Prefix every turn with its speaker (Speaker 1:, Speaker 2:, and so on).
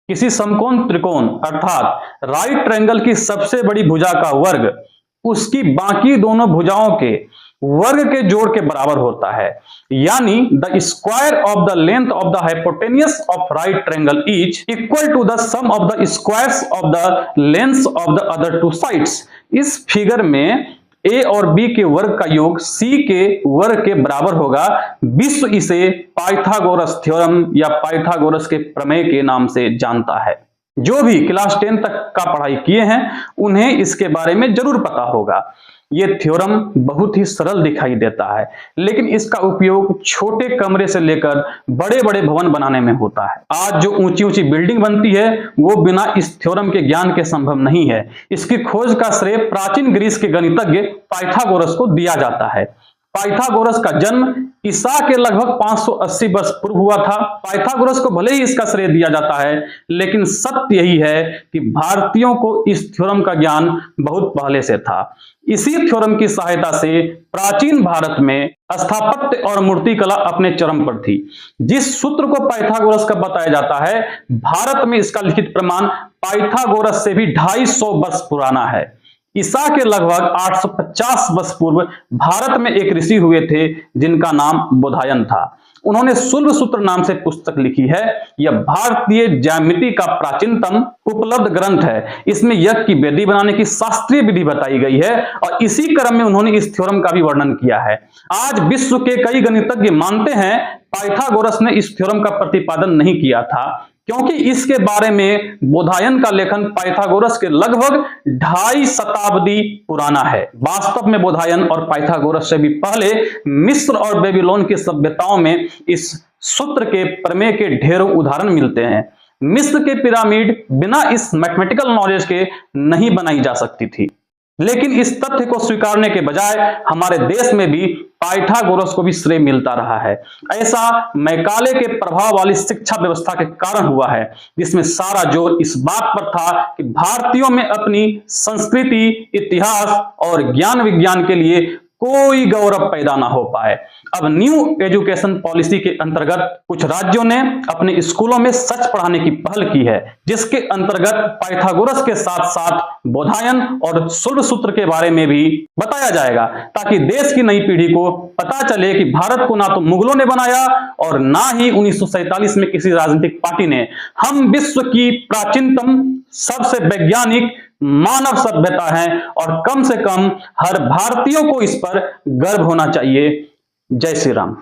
Speaker 1: किसी समकोण त्रिकोण अर्थात राइट ट्रायंगल की सबसे बड़ी भुजा का वर्ग उसकी बाकी दोनों भुजाओं के वर्ग के जोड़ के बराबर होता है। यानी the square of the length of the hypotenuse of right triangle is equal to the sum of the squares of the lengths of the other two sides. इस फिगर में ए और बी के वर्ग का योग सी के वर्ग के बराबर होगा। विश्व इसे पाइथागोरस थ्योरम या पाइथागोरस के प्रमेय के नाम से जानता है। जो भी क्लास 10 तक का पढ़ाई किए हैं उन्हें इसके बारे में जरूर पता होगा। ये थ्योरम बहुत ही सरल दिखाई देता है, लेकिन इसका उपयोग छोटे कमरे से लेकर बड़े बड़े भवन बनाने में होता है। आज जो ऊंची ऊंची बिल्डिंग बनती है वो बिना इस थ्योरम के ज्ञान के संभव नहीं है। इसकी खोज का श्रेय प्राचीन ग्रीस के गणितज्ञ पाइथागोरस को दिया जाता है। पाइथागोरस का जन्म ईसा के लगभग 580 वर्ष पूर्व हुआ था। पाइथागोरस को भले ही इसका श्रेय दिया जाता है, लेकिन सत्य यही है कि भारतीयों को इस थ्योरम का ज्ञान बहुत पहले से था। इसी थ्योरम की सहायता से प्राचीन भारत में स्थापत्य और मूर्तिकला अपने चरम पर थी। जिस सूत्र को पाइथागोरस का बताया जाता है, भारत में इसका लिखित प्रमाण पाइथागोरस से भी 250 वर्ष पुराना है। ईसा के लगभग 850 वर्ष पूर्व भारत में एक ऋषि हुए थे जिनका नाम बोधायन था। उन्होंने शुल्ब सूत्र नाम से पुस्तक लिखी है। यह भारतीय ज्यामिति का प्राचीनतम उपलब्ध ग्रंथ है। इसमें यज्ञ की वेदी बनाने की शास्त्रीय विधि बताई गई है और इसी क्रम में उन्होंने इस थ्योरम का भी वर्णन किया है। आज विश्व के कई गणितज्ञ मानते हैं पाइथागोरस ने इस थ्योरम का प्रतिपादन नहीं किया था, क्योंकि इसके बारे में बोधायन का लेखन पाइथागोरस के लगभग 2.5 शताब्दी पुराना है। वास्तव में बोधायन और पाइथागोरस से भी पहले मिस्र और बेबीलोन की सभ्यताओं में इस सूत्र के प्रमेय के ढेरों उदाहरण मिलते हैं। मिस्र के पिरामिड बिना इस मैथमेटिकल नॉलेज के नहीं बनाई जा सकती थी, लेकिन इस तथ्य को स्वीकारने के बजाय हमारे देश में भी पाइथागोरस को भी श्रेय मिलता रहा है। ऐसा मैकाले के प्रभाव वाली शिक्षा व्यवस्था के कारण हुआ है, जिसमें सारा जोर इस बात पर था कि भारतीयों में अपनी संस्कृति, इतिहास और ज्ञान विज्ञान के लिए कोई गौरव पैदा ना हो पाए। अब न्यू एजुकेशन पॉलिसी के अंतर्गत कुछ राज्यों ने अपने स्कूलों में सच पढ़ाने की पहल की है, जिसके अंतर्गत पाइथागोरस के साथ साथ बोधायन और शुल्ब सूत्र के बारे में भी बताया जाएगा, ताकि देश की नई पीढ़ी को पता चले कि भारत को ना तो मुगलों ने बनाया और ना ही 1947 में किसी राजनीतिक पार्टी ने। हम विश्व की प्राचीनतम सबसे वैज्ञानिक मानव सभ्यता है और कम से कम हर भारतीयों को इस पर गर्व होना चाहिए। जय श्री राम।